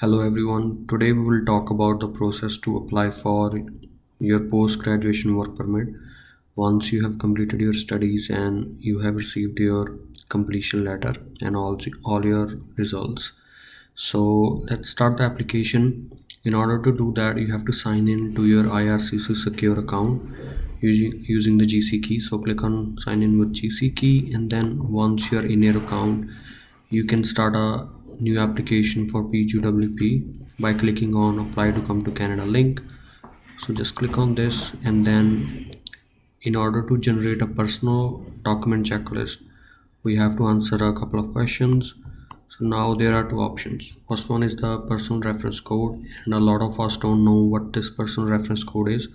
Hello everyone. Today we will talk about the process to apply for your post-graduation work permit once you have completed your studies and you have received your completion letter and all your results. So let's start the application. In order to do that, you have to sign in to your IRCC secure account using the GC key. So click on sign in with GC key, and then once you're in your account, you can start a new application for PGWP by clicking on apply to come to Canada link. So just click on this, and then in order to generate a personal document checklist, we have to answer a couple of questions. So now there are two options. First one is the personal reference code, and a lot of us don't know what this personal reference code is.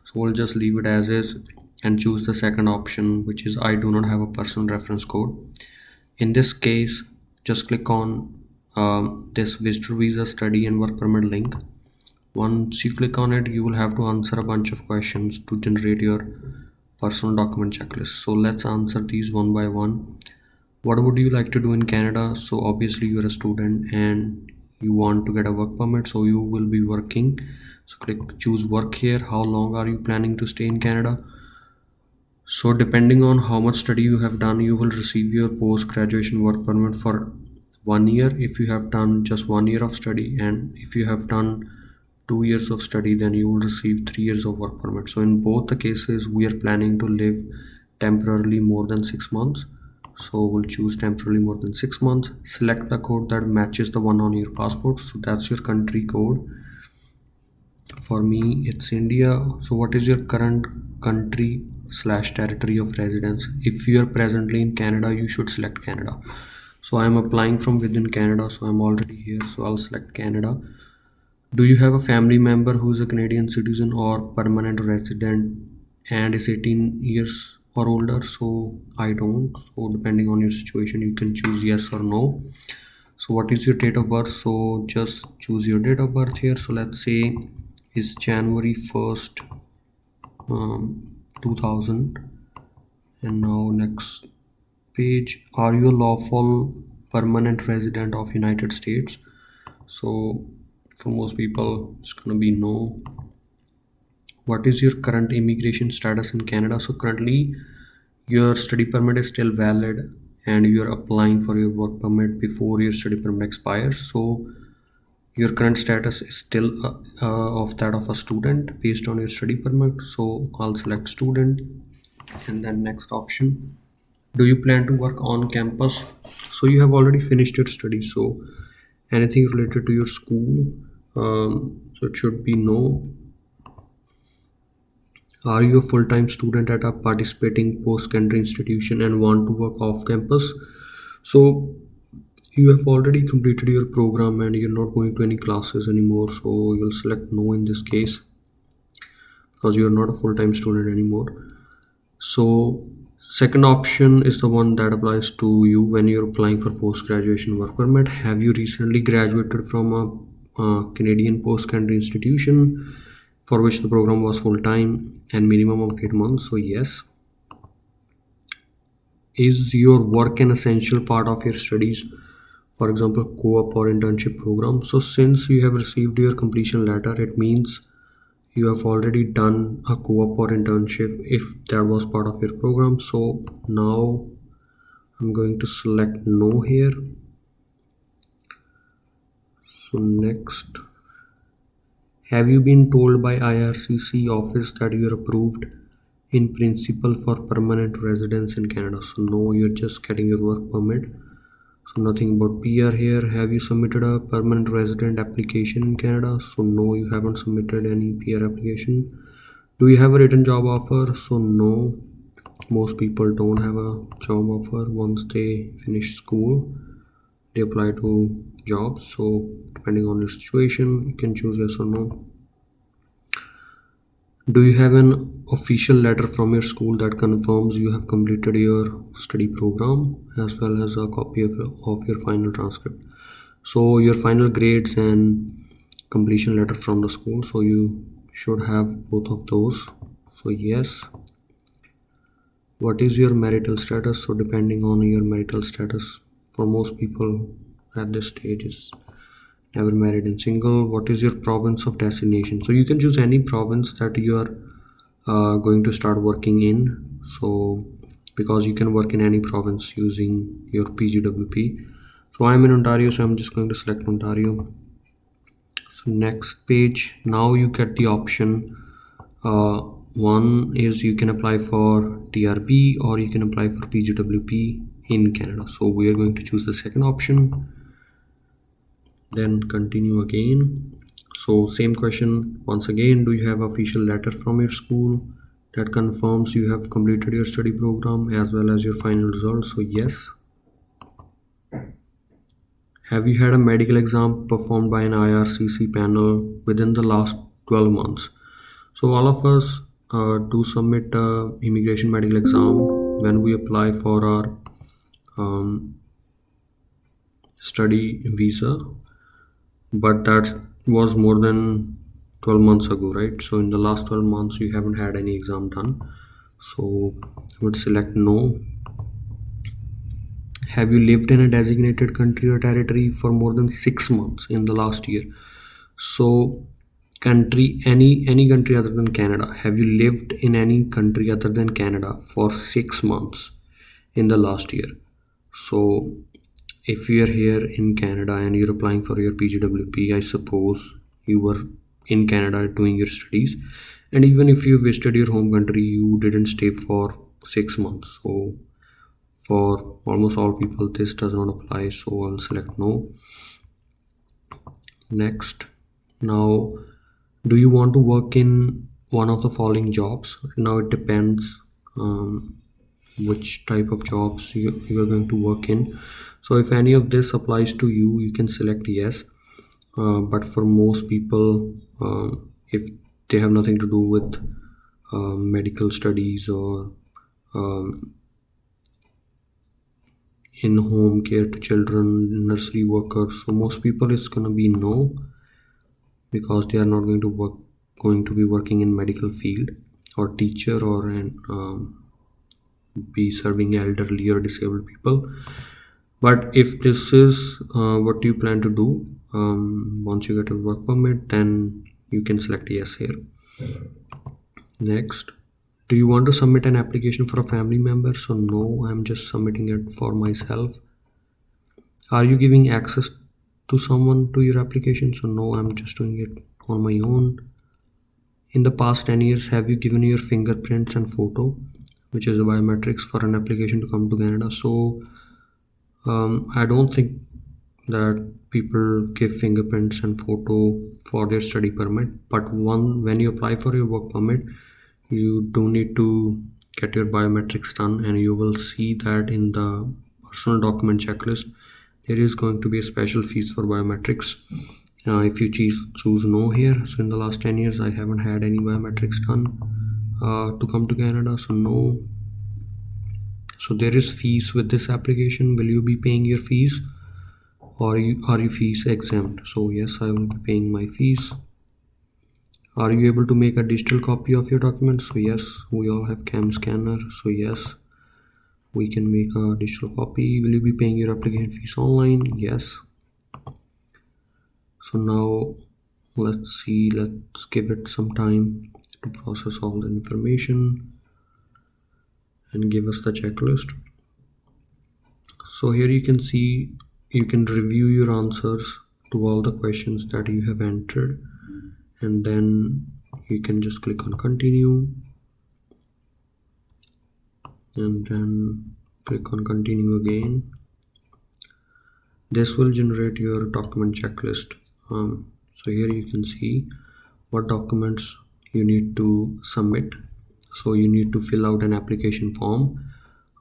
So we'll just leave it as is and choose the second option, which is I do not have a personal reference code. In this case, just click on this visitor visa study and work permit link. Once you click on it, you will have to answer a bunch of questions to generate your personal document checklist. So let's answer these one by one. What would you like to do in Canada? So obviously you're a student and you want to get a work permit, so you will be working. So click choose work here. How long are you planning to stay in Canada? So depending on how much study you have done, you will receive your post-graduation work permit for 1 year if you have done just 1 year of study, and if you have done 2 years of study, then you will receive 3 years of work permit. So in both the cases, we are planning to live temporarily more than 6 months. So we'll choose temporarily more than 6 months. Select the code that matches the one on your passport. So that's your country code. For me, it's India. So what is your current country/territory of residence? If you are presently in Canada, you should select Canada. So I'm applying from within Canada, so I'm already here, so I'll select Canada. Do you have a family member who is a Canadian citizen or permanent resident and is 18 years or older? So I don't. So depending on your situation, you can choose yes or no. So what is your date of birth? So just choose your date of birth here. So let's say is January 1st, 2000. And now next page, are you a lawful permanent resident of United States? So for most people it's gonna be no. What is your current immigration status in Canada? So currently your study permit is still valid and you're applying for your work permit before your study permit expires. So your current status is still of that of a student based on your study permit. So I'll select student, and then next option. Do you plan to work on campus? So you have already finished your study, so anything related to your school, so it should be no. Are you a full-time student at a participating post-secondary institution and want to work off campus? So you have already completed your program and you're not going to any classes anymore, so you'll select no in this case because you're not a full-time student anymore. So second option is the one that applies to you when you're applying for post-graduation work permit. Have you recently graduated from a Canadian post-secondary institution for which the program was full-time and minimum of 8 months? So yes. Is your work an essential part of your studies? For example, co-op or internship program. So since you have received your completion letter, it means you have already done a co-op or internship if that was part of your program. So now I'm going to select no here. So next, have you been told by IRCC office that you're approved in principle for permanent residence in Canada? So no, you're just getting your work permit. So nothing about PR here. Have you submitted a permanent resident application in Canada? So no, you haven't submitted any PR application. Do you have a written job offer? So no, most people don't have a job offer. Once they finish school, they apply to jobs. So depending on your situation, you can choose yes or no. Do you have an official letter from your school that confirms you have completed your study program, as well as a copy of your final transcript? So your final grades and completion letter from the school. So you should have both of those. So yes. What is your marital status? So depending on your marital status, for most people at this stage is ever married and single. What is your province of destination? So you can choose any province that you are going to start working in. So because you can work in any province using your PGWP. So I'm in Ontario, so I'm just going to select Ontario. So next page, now you get the option. One is you can apply for TRV or you can apply for PGWP in Canada. So we are going to choose the second option, then continue again. So same question once again, do you have official letter from your school that confirms you have completed your study program as well as your final results? So yes. Have you had a medical exam performed by an IRCC panel within the last 12 months? So all of us do submit immigration medical exam when we apply for our study visa, but that was more than 12 months ago, right? So in the last 12 months you haven't had any exam done, so I would select no. Have you lived in a designated country or territory for more than 6 months in the last year? So country, any country other than Canada. Have you lived in any country other than Canada for 6 months in the last year? So if you're here in Canada and you're applying for your PGWP, I suppose you were in Canada doing your studies, and even if you visited your home country, you didn't stay for 6 months. So for almost all people this does not apply, so I'll select no. Next, now do you want to work in one of the following jobs? Now it depends which type of jobs you are going to work in. So if any of this applies to you, you can select yes. But for most people, if they have nothing to do with medical studies or in home care to children, nursery workers, so most people it's gonna be no, because they are not going to be working in medical field or teacher or be serving elderly or disabled people. But if this is what you plan to do, once you get a work permit, then you can select yes here. Next, do you want to submit an application for a family member? So no, I'm just submitting it for myself. Are you giving access to someone to your application? So no, I'm just doing it on my own. In the past 10 years, have you given your fingerprints and photo, which is the biometrics, for an application to come to Canada? So I don't think that people give fingerprints and photo for their study permit, but when you apply for your work permit, you do need to get your biometrics done, and you will see that in the personal document checklist there is going to be a special fees for biometrics. If you choose no here, so in the last 10 years I haven't had any biometrics done to come to Canada, so no. So there is fees with this application. Will you be paying your fees, or are you fees exempt? So yes, I will be paying my fees. Are you able to make a digital copy of your documents? So yes, we all have cam scanner, so yes, we can make a digital copy. Will you be paying your application fees online? Yes. So now let's give it some time to process all the information and give us the checklist. So here you can see, you can review your answers to all the questions that you have entered, and then you can just click on continue and then click on continue again. This will generate your document checklist. So here you can see what documents you need to submit. So you need to fill out an application form.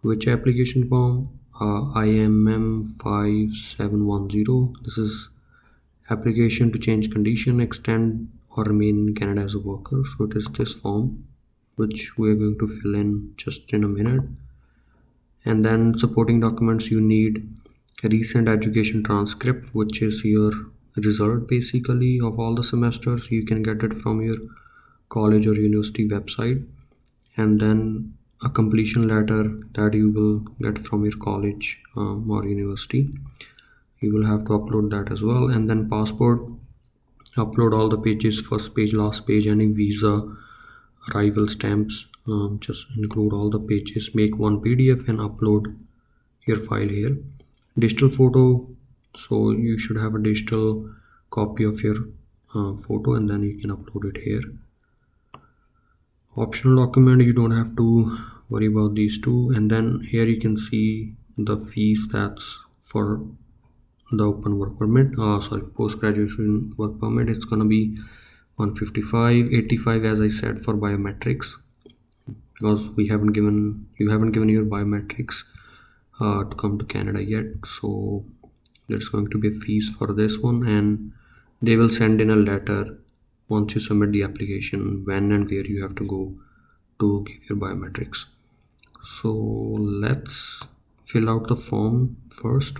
Which application form? IMM 5710. This is application to change condition, extend or remain in Canada as a worker. So it is this form which we are going to fill in just in a minute. And then supporting documents, you need a recent education transcript, which is your result basically of all the semesters. You can get it from your college or university website, and then a completion letter that you will get from your college or university. you will have to upload that as well. And then passport, upload all the pages, first page, last page, any visa, arrival stamps, just include all the pages, make one PDF and upload your file here. Digital photo, so you should have a digital copy of your photo, and then you can upload it here. Optional document, you don't have to worry about these two. And then here you can see the fees that's for the open work permit, post graduation work permit. It's gonna be 155, 85 as I said for biometrics, because you haven't given your biometrics to come to Canada yet. So there's going to be fees for this one, and they will send in a letter once you submit the application when and where you have to go to give your biometrics. So let's fill out the form first.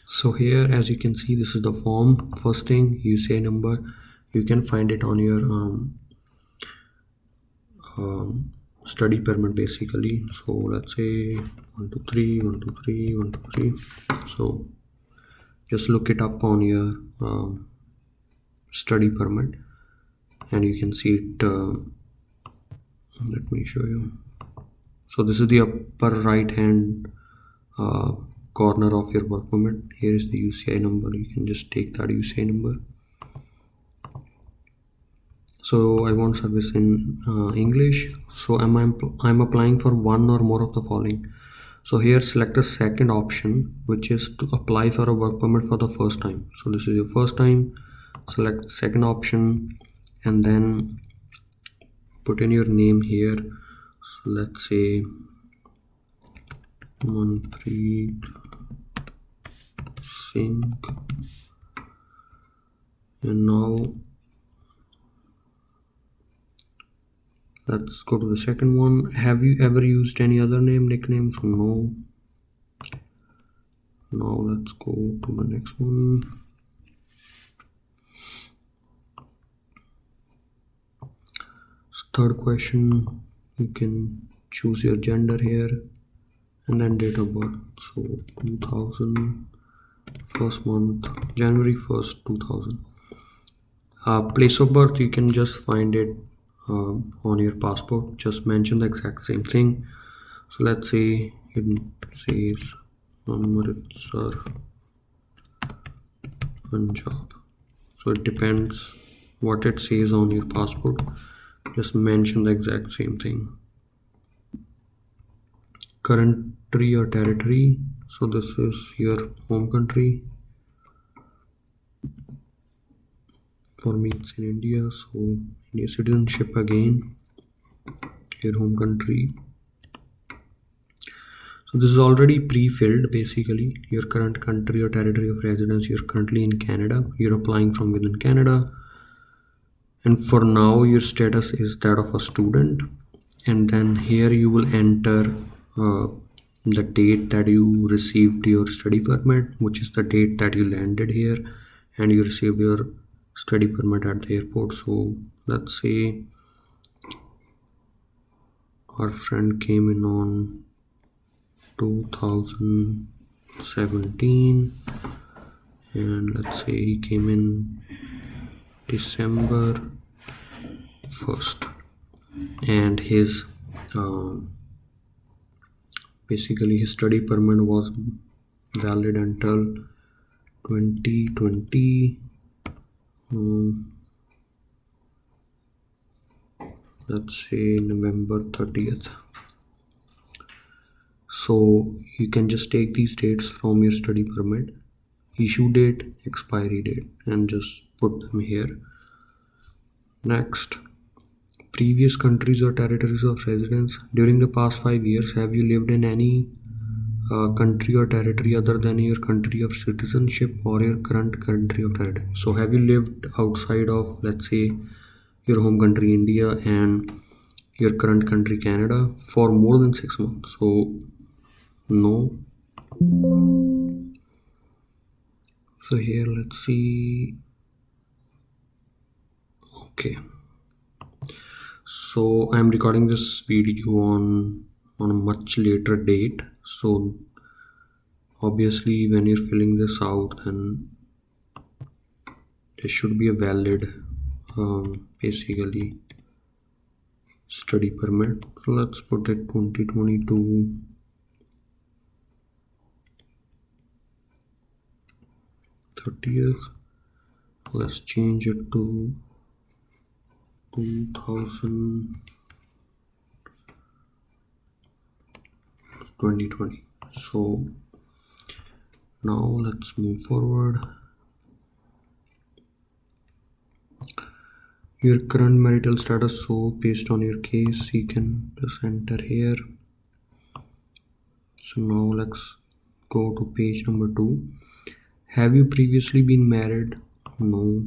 So here, as you can see, this is the form. First thing, UCI number, you can find it on your study permit basically. So let's say 123 123 123. So just look it up on your study permit and you can see it. Let me show you. So this is the upper right hand corner of your work permit. Here is the UCI number. You can just take that UCI number. So I want service in English. So I'm applying for one or more of the following. So here select the second option, which is to apply for a work permit for the first time. So this is your first time. Select second option and then put in your name here. So let's say Manpreet Singh. And now let's go to the second one. Have you ever used any other nickname? So no. Now let's go to the next one. So third question, you can choose your gender here and then date of birth. So 2000, first month, January 1st 2000. Place of birth, you can just find it on your passport. Just mention the exact same thing. So let's say it says Amritsar, Punjab. So it depends what it says on your passport. Just mention the exact same thing. Country or territory, so this is your home country. For me it's in India, so India citizenship again, your home country. So this is already pre-filled basically, your current country or territory of residence. You're currently in Canada, you're applying from within Canada, and for now your status is that of a student. And then here you will enter the date that you received your study permit, which is the date that you landed here and you received your study permit at the airport. So let's say our friend came in on 2017 and let's say he came in December 1st and his basically his study permit was valid until 2020. Let's say November 30th. So you can just take these dates from your study permit, issue date, expiry date, and just put them here. Next, previous countries or territories of residence. During the past 5 years, have you lived in any country or territory other than your country of citizenship or your current country of territory? So have you lived outside of, let's say, your home country India and your current country Canada for more than 6 months? So no. So here let's see. Okay, so I'm recording this video on a much later date, so Obviously when you're filling this out, then there should be a valid basically study permit. So let's put it 2022 30th. Let's change it to 2020. So now let's move forward. Your current marital status, so based on your case you can just enter here. So now let's go to page number 2. Have you previously been married? No.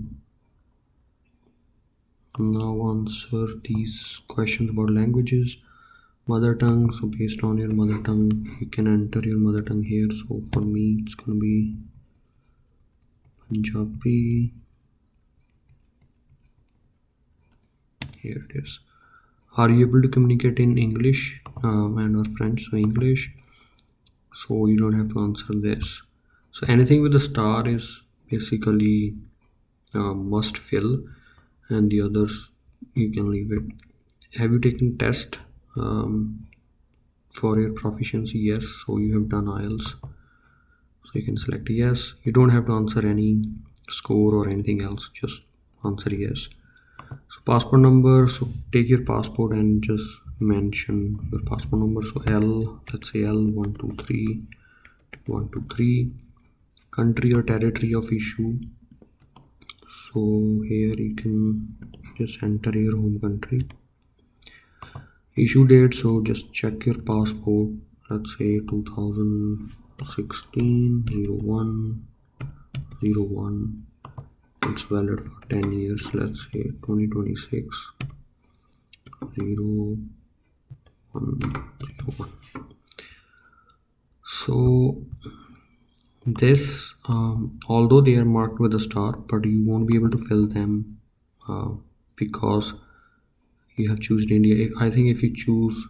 Now answer these questions about languages. Mother tongue, so based on your mother tongue you can enter your mother tongue here. So for me it's gonna be Punjabi. Here it is. Are you able to communicate in English and or French? So English, so you don't have to answer this. So anything with a star is basically must fill, and the others you can leave it. Have you taken test for your proficiency? Yes. So you have done IELTS, so you can select yes. You don't have to answer any score or anything else, just answer yes. So passport number, so take your passport and just mention your passport number. So L, let's say L123123. Country or territory of issue, so here you can just enter your home country. Issue date, so just check your passport. Let's say 2016 01 it's valid for 10 years. Let's say 2026 0101. So this although they are marked with a star, but you won't be able to fill them because you have chosen India. I think if you choose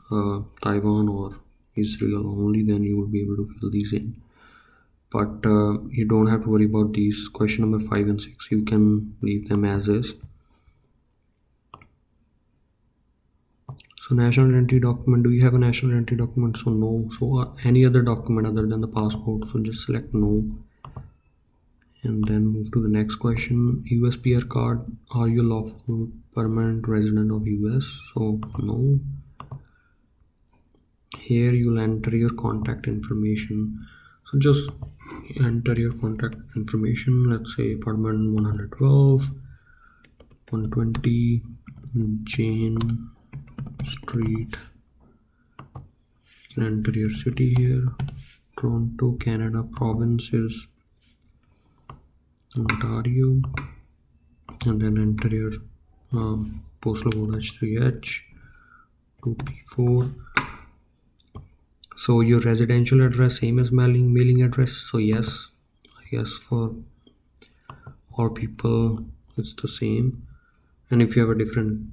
Taiwan or Israel only, then you will be able to fill these in, but you don't have to worry about these. Question number 5 and 6 you can leave them as is. So national identity document, do you have a national identity document? So no. So any other document other than the passport, so just select no and then move to the next question. USPR card, are you a lawful permanent resident of US? So no. Here you'll enter your contact information, so just enter your contact information. Let's say apartment 112 120 Jane Street. You can enter your city here, Toronto, Canada. Province is Ontario, and then enter your postal code H3H 2P4. So your residential address same as mailing address, so yes, I guess for all people it's the same. And if you have a different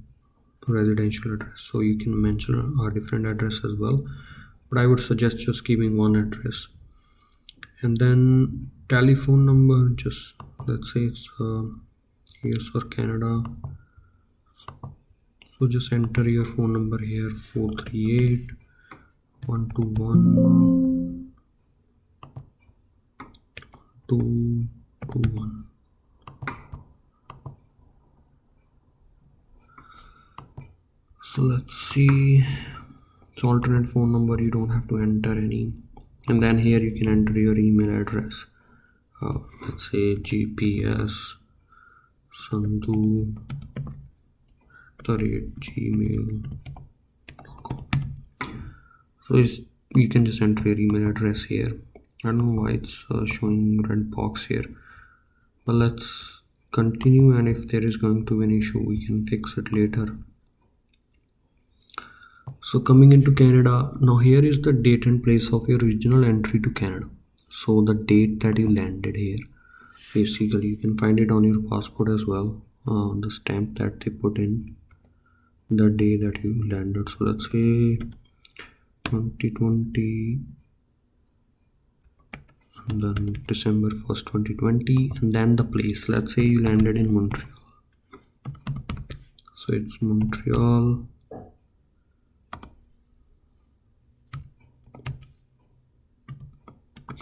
residential address, so you can mention a different address as well, but I would suggest just keeping one address. And then telephone number, just let's say it's US or Canada, so just enter your phone number here, 438 121 221. So let's see, so alternate phone number you don't have to enter any, and then here you can enter your email address. Let's say GPS Sandhu @gmail.com. So you can just enter your email address here. I don't know why it's showing red box here, but let's continue, and if there is going to be an issue we can fix it later. So coming into Canada, now here is the date and place of your original entry to Canada. So the date that you landed here, basically you can find it on your passport as well, the stamp that they put in, the day that you landed. So let's say 2020 and then December 1st 2020, and then the place, let's say you landed in Montreal, so it's Montreal,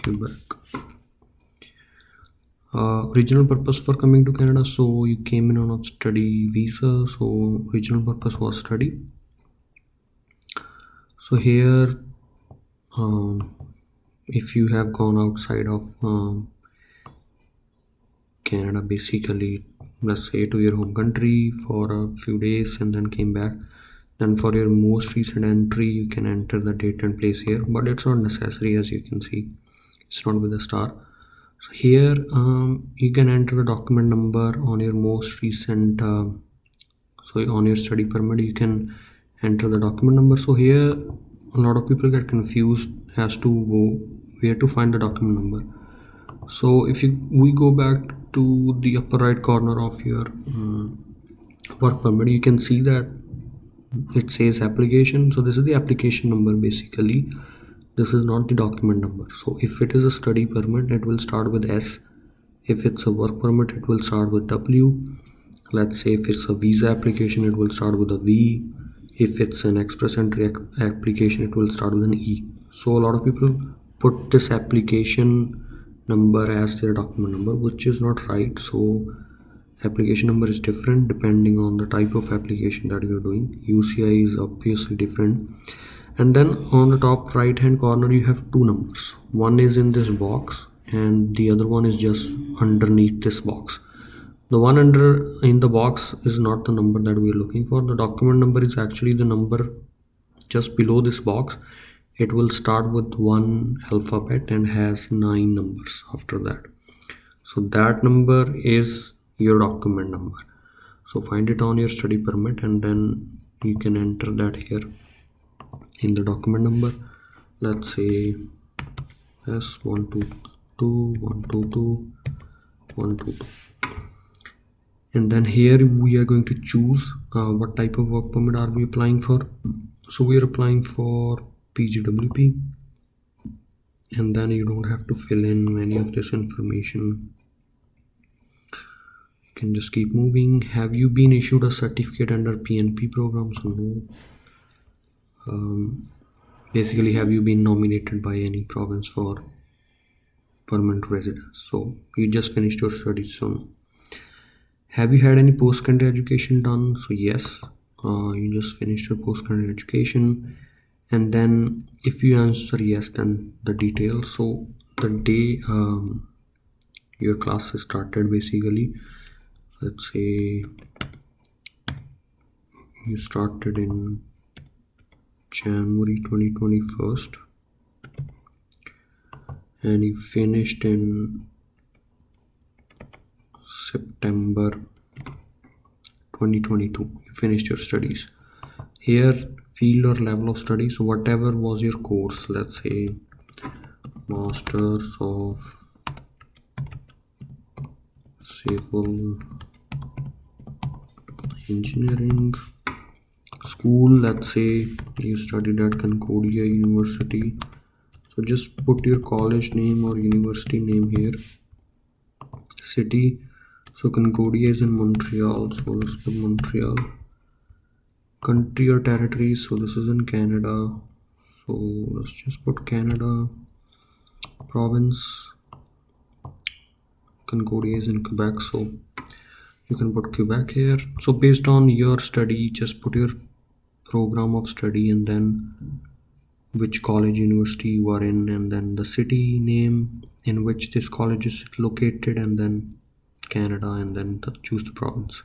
Quebec. Original purpose for coming to Canada, so you came in on a study visa, so original purpose was study. So here if you have gone outside of Canada, basically let's say to your home country for a few days and then came back, then for your most recent entry you can enter the date and place here, but it's not necessary. As you can see, it's not with a star. So here you can enter the document number on your most recent so on your study permit you can enter the document number. So here a lot of people get confused as to where to find the document number. So if we go back to the upper right corner of your work permit, you can see that it says application. So this is the application number. Basically this is not the document number. So if it is a study permit, it will start with S. If it's a work permit, it will start with W. Let's say if it's a visa application, it will start with a V. If it's an express entry application, it will start with an E. So a lot of people put this application number as their document number, which is not right. So application number is different depending on the type of application that you're doing. UCI is obviously different. And then on the top right hand corner you have two numbers. One is in this box and the other one is just underneath this box. The one under in the box is not the number that we are looking for. The document number is actually the number just below this box. It will start with one alphabet and has 9 numbers after that. So that number is your document number. So find it on your study permit and then you can enter that here in the document number. Let's say S122122 and then here we are going to choose what type of work permit are we applying for. So we are applying for PGWP, and then you don't have to fill in any of this information. You can just keep moving. Have you been issued a certificate under PNP program? So no. Basically, have you been nominated by any province for permanent residence? So you just finished your studies. So no. Have you had any post-secondary education done? So yes, you just finished your post-secondary education. And then if you answer yes, then the details. So the day your class is started, basically, let's say you started in January 2021 and you finished in September 2022. You finished your studies. Here field or level of study, so whatever was your course, let's say Masters of Civil Engineering, school, let's say you studied at Concordia University, so just put your college name or university name here. City, so Concordia is in Montreal, so let's put Montreal. Country or territory, so this is in Canada, so let's just put Canada. Province, Concordia is in Quebec, so you can put Quebec here. So based on your study, just put your program of study and then which college, university you are in, and then the city name in which this college is located, and then Canada, and then choose the province.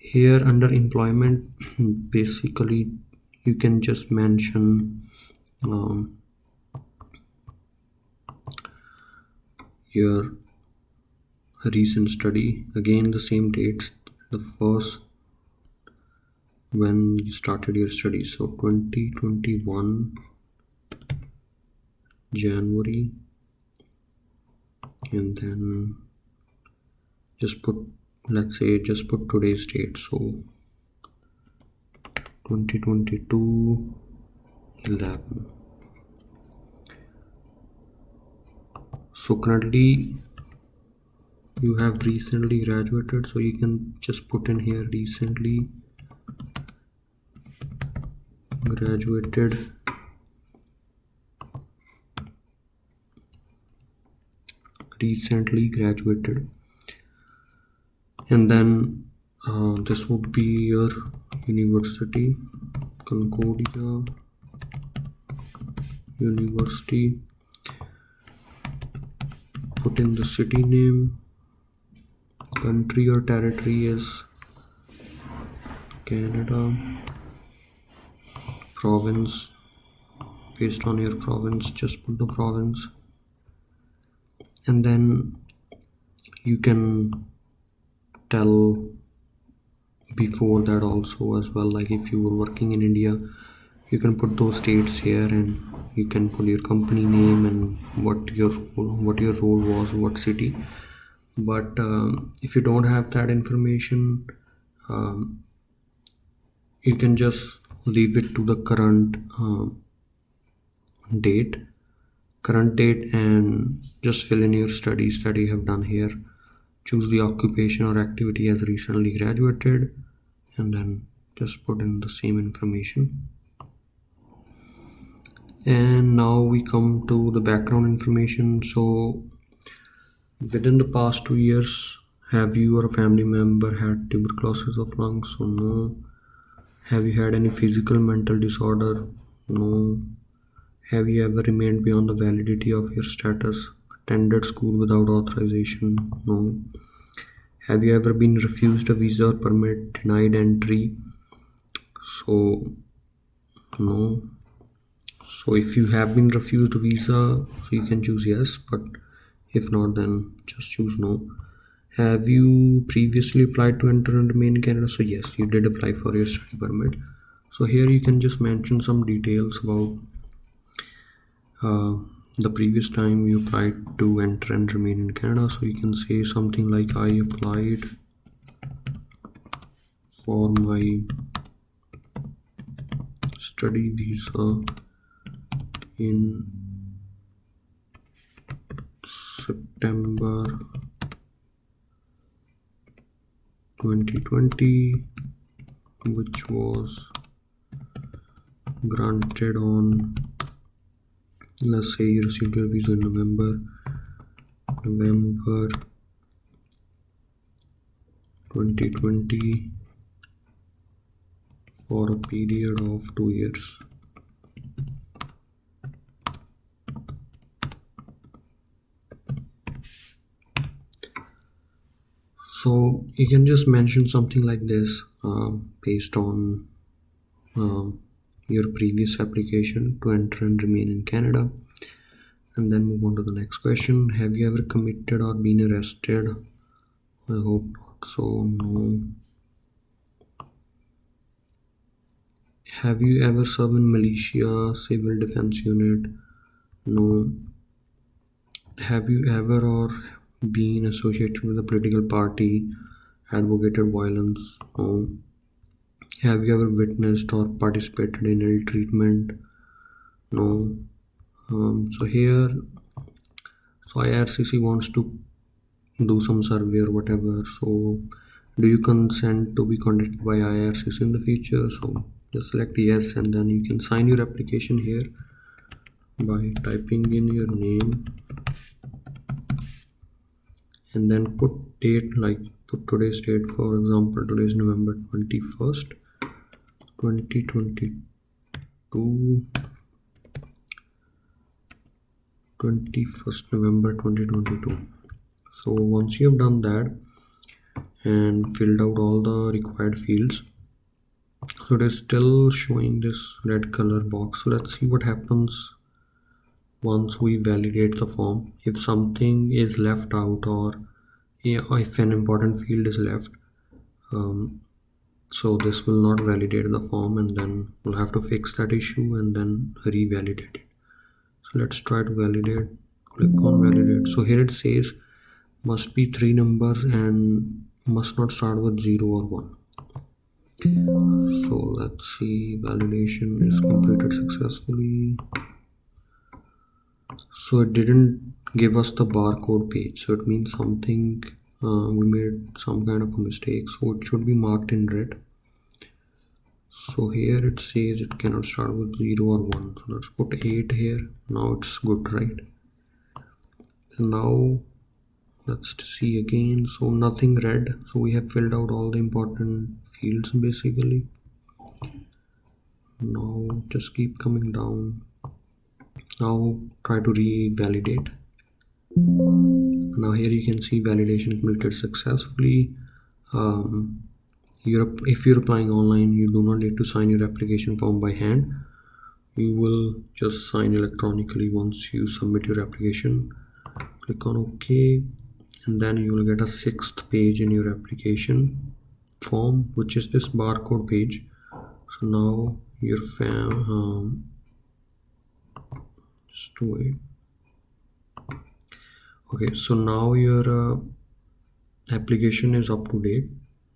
Here under employment, basically you can just mention your recent study, again the same dates, the first when you started your study, so 2021 January, and then just put, let's say just put today's date, so 2022 11. So currently you have recently graduated, so you can just put in here recently graduated, recently graduated, and then this would be your university, Concordia University. Put in the city name, country or territory is Canada, province, based on your province just put the province, and then you can tell before that also as well, like if you were working in India you can put those states here, and you can put your company name and what your role was, what city. But if you don't have that information, um, you can just leave it to the date current date, and just fill in your studies that you have done here. Choose the occupation or activity as recently graduated, and then just put in the same information. And now we come to the background information. So within the past 2 years, have you or a family member had tuberculosis of lungs? So no. Have you had any physical mental disorder? No. Have you ever remained beyond the validity of your status? Attended school without authorization? No. Have you ever been refused a visa or permit, denied entry? So no. So if you have been refused a visa, so you can choose yes, but if not, then just choose no. Have you previously applied to enter and remain in Canada? So yes, you did apply for your study permit. So here you can just mention some details about uh, the previous time you applied to enter and remain in Canada. So you can say something like, I applied for my study visa in September 2020, which was granted on, let's say you received your visa in November 2020 for a period of 2 years. So you can just mention something like this based on your previous application to enter and remain in Canada, and then move on to the next question. Have you ever committed or been arrested? I hope not. So no. Have you ever served in militia, civil defense unit? No. Have you ever or been associated with a political party, advocated violence? No. Have you ever witnessed or participated in ill treatment? No. So here, so IRCC wants to do some survey or whatever. So do you consent to be contacted by IRCC in the future? So just select yes, and then you can sign your application here by typing in your name, and then put date, like put today's date. For example, today is November 21st 2022, 21st November 2022. So once you have done that and filled out all the required fields, so it is still showing this red color box. So let's see what happens once we validate the form. If something is left out, or if an important field is left, so this will not validate the form, and then we'll have to fix that issue and then revalidate it. So let's try to validate. Click on validate. So here it says must be 3 numbers and must not start with 0 or 1. So let's see, validation is completed successfully. So it didn't give us the barcode page. So it means something, we made some kind of a mistake, so it should be marked in red. So here it says it cannot start with 0 or 1, so let's put 8 here. Now it's good, right? So now let's see again. So nothing red, so we have filled out all the important fields basically. Now just keep coming down. Now try to revalidate. Now here you can see validation completed successfully. If you're applying online, you do not need to sign your application form by hand. You will just sign electronically once you submit your application. Click on OK, and then you will get a sixth page in your application form, which is this barcode page. So now your just wait. Okay, so now your application is up to date.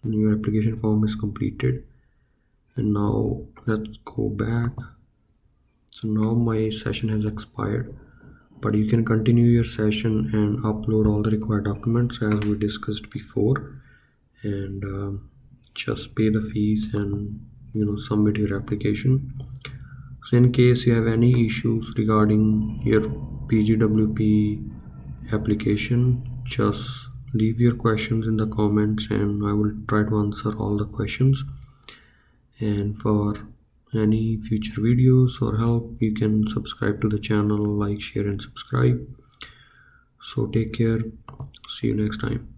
Your application form is completed, and now let's go back. So now my session has expired, but you can continue your session and upload all the required documents as we discussed before, and just pay the fees and submit your application. So in case you have any issues regarding your PGWP application, just leave your questions in the comments and I will try to answer all the questions. And for any future videos or help, you can subscribe to the channel, like, share and subscribe. So take care, see you next time.